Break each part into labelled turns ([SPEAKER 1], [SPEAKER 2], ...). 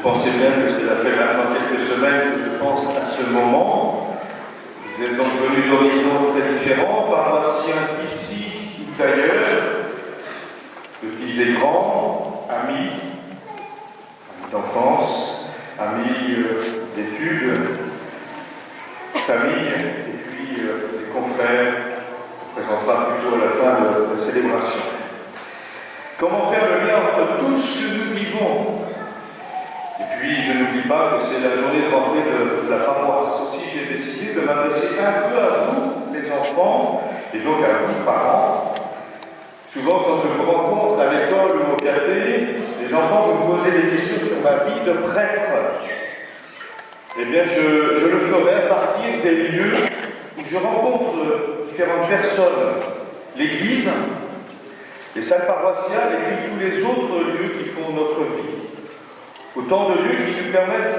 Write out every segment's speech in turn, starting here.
[SPEAKER 1] pensez bien que cela fait maintenant quelques semaines que je pense à ce moment. Vous êtes donc venus d'horizons très différents, paroissiens d'ici ou d'ailleurs, petits et grands, amis d'enfance, amis d'études, famille, et puis des confrères, on présentera plutôt à la fin de la célébration. Comment faire le lien entre tout ce que nous vivons? Et puis, je n'oublie pas que c'est la journée de rentrée de la paroisse. Aussi, j'ai décidé de m'adresser un peu à vous, les enfants, et donc à vous, parents. Souvent, quand je vous rencontre à l'école ou au café, les enfants vous me posez des questions sur ma vie de prêtre. Eh bien, je le ferai à partir des lieux où je rencontre différentes personnes. L'Église, les salles paroissiales et puis tous les autres lieux qui font notre vie. Autant de lieux qui nous permettent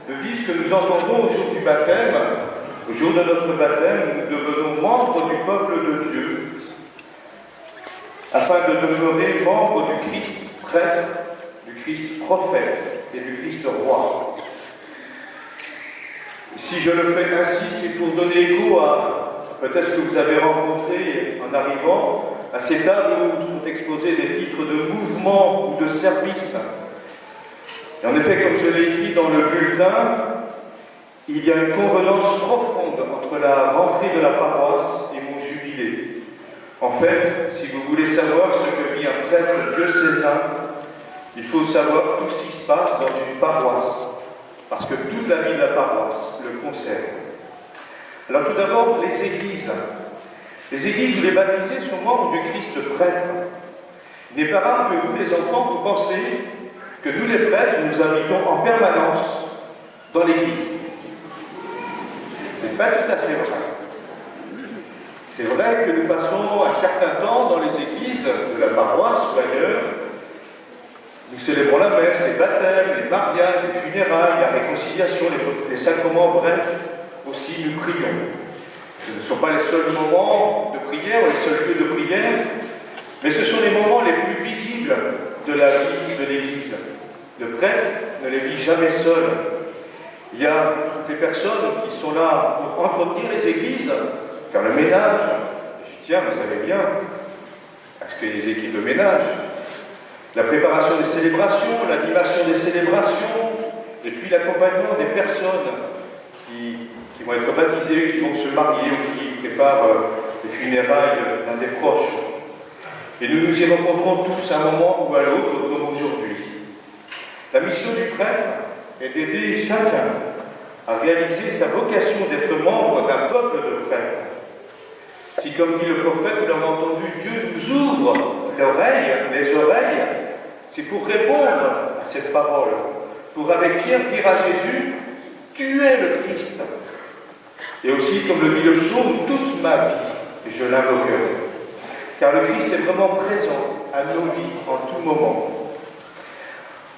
[SPEAKER 1] de vivre ce que nous entendons au jour du baptême, au jour de notre baptême, nous devenons membres du peuple de Dieu, afin de demeurer membres du Christ prêtre, du Christ prophète et du Christ roi. Si je le fais ainsi, c'est pour donner écho à peut-être ce que vous avez rencontré en arrivant à ces tables où sont exposés des titres de mouvement ou de service. Et en effet, comme je l'ai écrit dans le bulletin, il y a une convenance profonde entre la rentrée de la paroisse et mon jubilé. En fait, si vous voulez savoir ce que vit un prêtre diocésain, il faut savoir tout ce qui se passe dans une paroisse, parce que toute la vie de la paroisse le concerne. Alors tout d'abord, les églises. Les églises où les baptisés sont membres du Christ prêtre. Il n'est pas rare que vous, les enfants, vous pensez que nous, les prêtres, nous habitons en permanence dans l'église. C'est pas tout à fait vrai. C'est vrai que nous passons un certain temps dans les églises de la paroisse ou ailleurs. Nous célébrons la messe, les baptêmes, les mariages, les funérailles, la réconciliation, les sacrements, bref, aussi nous prions. Ce ne sont pas les seuls moments de prière, les seuls lieux de prière, mais ce sont les moments les plus visibles de la vie de l'Église. Le prêtre ne les vit jamais seul. Il y a toutes les personnes qui sont là pour entretenir les églises, faire le ménage. Je tiens, vous savez bien, acheter des équipes de ménage. La préparation des célébrations, l'animation des célébrations, et puis l'accompagnement des personnes qui vont être baptisées, qui vont se marier ou qui préparent les funérailles d'un des proches. Et nous nous y rencontrons tous à un moment ou à l'autre, comme aujourd'hui. La mission du prêtre est d'aider chacun à réaliser sa vocation d'être membre d'un peuple de prêtres. Si, comme dit le prophète, nous l'avons entendu, Dieu nous ouvre les oreilles, c'est pour répondre à cette parole, pour avec Pierre dire à Jésus, tu es le Christ. Et aussi, comme le dit le psaume, toute ma vie, je l'invoquerai. Car le Christ est vraiment présent à nos vies en tout moment.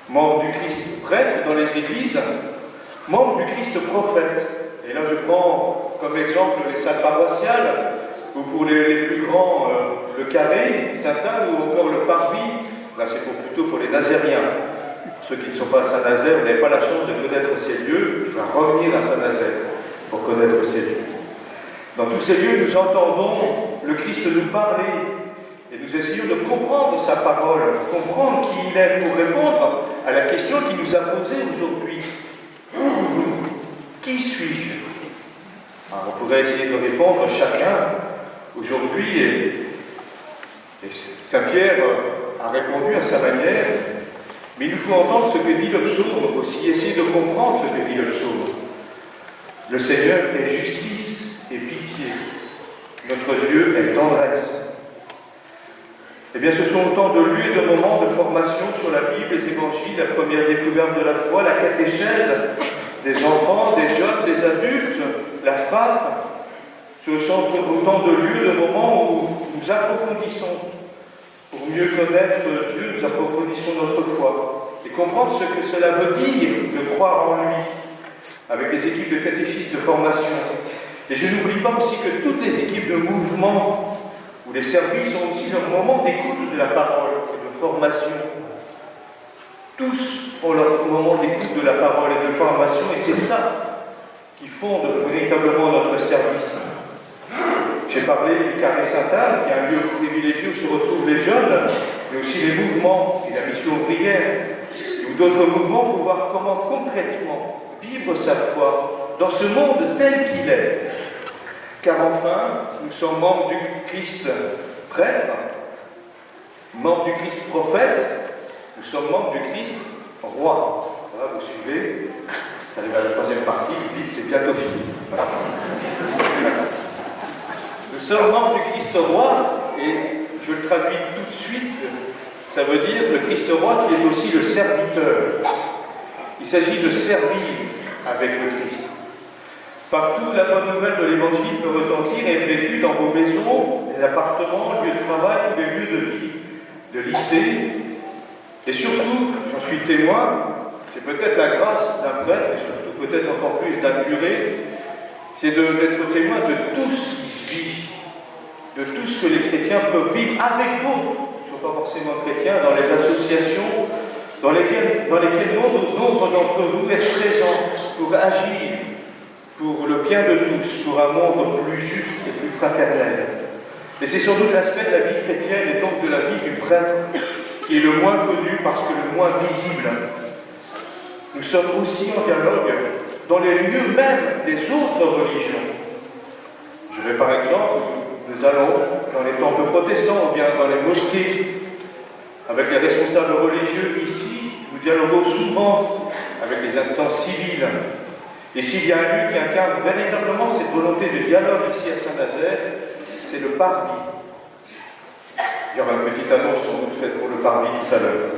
[SPEAKER 1] Membre du Christ prêtre dans les églises, membre du Christ prophète. Et là, je prends comme exemple les salles paroissiales, ou pour les plus grands, le Carré, Sainte-Anne, ou encore le Parvis. Là, c'est plutôt pour les Nazériens. Ceux qui ne sont pas à Saint-Nazaire, vous n'avez pas la chance de connaître ces lieux, il faut revenir à Saint-Nazaire pour connaître ces lieux. Dans tous ces lieux, nous entendons le Christ nous parler et nous essayons de comprendre sa parole, comprendre qui il est pour répondre à la question qu'il nous a posée aujourd'hui. Où qui suis-je? Alors, on pourrait essayer de répondre chacun aujourd'hui et Saint-Pierre a répondu à sa manière, mais il nous faut entendre ce que dit le psaume aussi, essayer de comprendre ce que dit le psaume. Le Seigneur est justice et pitié. Notre Dieu est tendresse. Eh bien, ce sont autant de lieux et de moments de formation sur la Bible, les évangiles, la première découverte de la foi, la catéchèse des enfants, des jeunes, des adultes, la frate. Ce sont autant de lieux, de moments où nous approfondissons. Pour mieux connaître Dieu, nous approfondissons notre foi et comprendre ce que cela veut dire de croire en lui, avec les équipes de catéchistes de formation. Et je n'oublie pas aussi que toutes les équipes de mouvement ou les services ont aussi leur moment d'écoute de la parole et de formation. Tous ont leur moment d'écoute de la parole et de formation, et c'est ça qui fonde véritablement notre service. J'ai parlé du Carré Sainte-Anne, qui est un lieu privilégié où se retrouvent les jeunes, mais aussi les mouvements et la mission ouvrière, ou d'autres mouvements pour voir comment concrètement vivre sa foi dans ce monde tel qu'il est. Car enfin, nous sommes membres du Christ prêtre, membres du Christ prophète, nous sommes membres du Christ roi. Voilà, vous suivez, ça arrive à la troisième partie, vous dites c'est bientôt fini. Voilà. Nous sommes membres du Christ roi, et je le traduis tout de suite, ça veut dire le Christ roi qui est aussi le serviteur. Il s'agit de servir avec le Christ. Partout, la bonne nouvelle de l'Évangile peut retentir et être vécue dans vos maisons, les appartements, lieux de travail ou les lieux de vie, de lycée. Et surtout, j'en suis témoin, c'est peut-être la grâce d'un prêtre, et surtout peut-être encore plus d'un curé, c'est d'être témoin de tout ce qui se vit, de tout ce que les chrétiens peuvent vivre avec d'autres, qui ne sont pas forcément chrétiens, dans les associations, dans lesquelles nombre d'entre vous êtes présents pour agir pour le bien de tous, pour un monde plus juste et plus fraternel. Et c'est sans doute l'aspect de la vie chrétienne et donc de la vie du prêtre qui est le moins connu parce que le moins visible. Nous sommes aussi en dialogue dans les lieux même des autres religions. Je vais par exemple, nous allons dans les temples protestants ou bien dans les mosquées avec les responsables religieux ici, nous dialoguons souvent avec les instances civiles. Et s'il y a un lieu qui incarne véritablement cette volonté de dialogue ici à Saint-Nazaire, c'est le Parvis. Il y aura une petite annonce sans doute faite pour le Parvis tout à l'heure.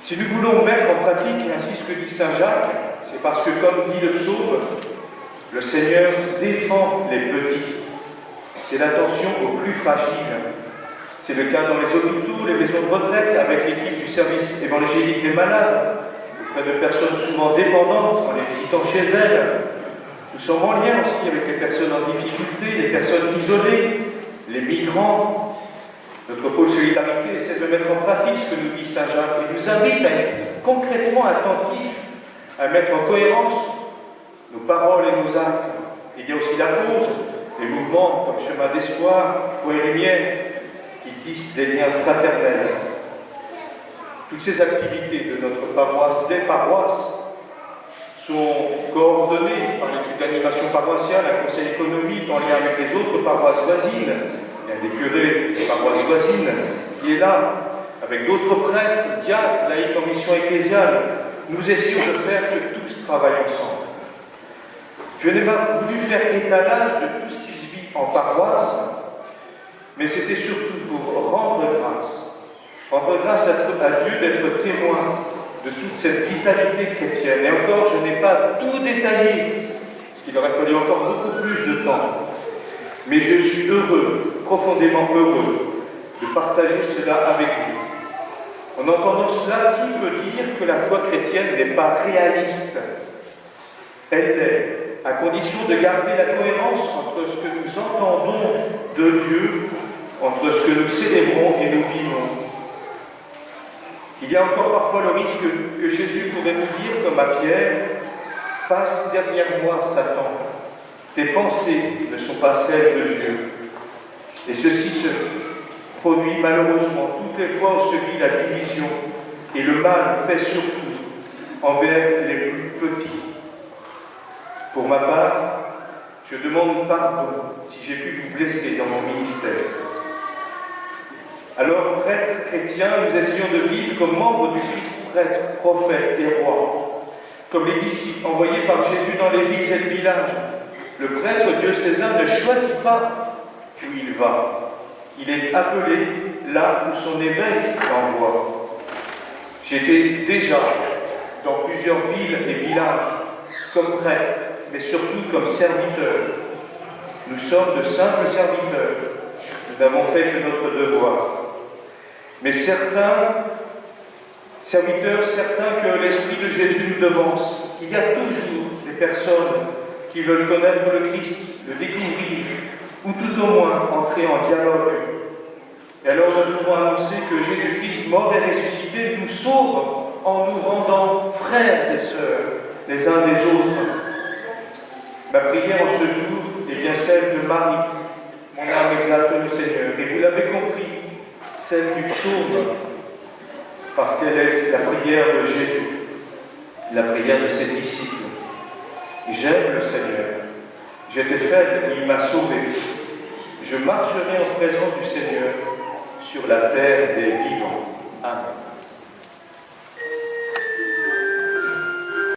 [SPEAKER 1] Si nous voulons mettre en pratique ainsi ce que dit Saint Jacques, c'est parce que, comme dit le psaume, le Seigneur défend les petits. C'est l'attention aux plus fragiles. C'est le cas dans les hôpitaux, les maisons de retraite, avec l'équipe du service évangélique des malades, auprès de personnes souvent dépendantes, en les visitant chez elles. Nous sommes en lien aussi avec les personnes en difficulté, les personnes isolées, les migrants. Notre pôle solidarité essaie de mettre en pratique ce que nous dit Saint Jacques et nous invite à être concrètement attentifs, à mettre en cohérence nos paroles et nos actes. Il y a aussi la cause, les mouvements comme Chemin d'Espoir, Foi et Lumière, qui tissent des liens fraternels. Toutes ces activités de notre paroisse, des paroisses, sont coordonnées par l'équipe d'animation paroissiale, un conseil économique en lien avec les autres paroisses voisines. Il y a des curés des paroisses voisines qui est là, avec d'autres prêtres, diacres, laïcs en mission ecclésiale. Nous essayons de faire que tous travaillent ensemble. Je n'ai pas voulu faire étalage de tout ce qui se vit en paroisse, mais c'était surtout pour rendre grâce. Rendre grâce à Dieu d'être témoin de toute cette vitalité chrétienne. Et encore, je n'ai pas tout détaillé, parce qu'il aurait fallu encore beaucoup plus de temps. Mais je suis heureux, profondément heureux, de partager cela avec vous. En entendant cela, qui peut dire que la foi chrétienne n'est pas réaliste? Elle l'est, à condition de garder la cohérence entre ce que nous entendons de Dieu, entre ce que nous célébrons et nous vivons. Il y a encore parfois le risque que Jésus pourrait nous dire, comme à Pierre, « Passe derrière moi, Satan. Tes pensées ne sont pas celles de Dieu. » Et ceci se produit malheureusement toutes les fois où se vit la division et le mal fait surtout envers les plus petits. Pour ma part, je demande pardon si j'ai pu vous blesser dans mon ministère. Alors, prêtres chrétiens, nous essayons de vivre comme membres du Christ prêtre, prophète et roi, comme les disciples envoyés par Jésus dans les villes et les villages. Le prêtre diocésain ne choisit pas où il va. Il est appelé là où son évêque l'envoie. J'étais déjà dans plusieurs villes et villages comme prêtre, mais surtout comme serviteur. Nous sommes de simples serviteurs. Nous n'avons fait que notre devoir. Mais certains serviteurs, certains que l'Esprit de Jésus nous devance. Il y a toujours des personnes qui veulent connaître le Christ, le découvrir, ou tout au moins entrer en dialogue. Et alors nous devons annoncer que Jésus-Christ, mort et ressuscité, nous sauve en nous rendant frères et sœurs les uns des autres. Ma prière en ce jour est bien celle de Marie. Mon âme exalte le Seigneur. Et vous l'avez compris, celle du psaume, parce qu'elle est la prière de Jésus, la prière de ses disciples. J'aime le Seigneur. J'étais faible, il m'a sauvé. Je marcherai en présence du Seigneur sur la terre des vivants. Amen.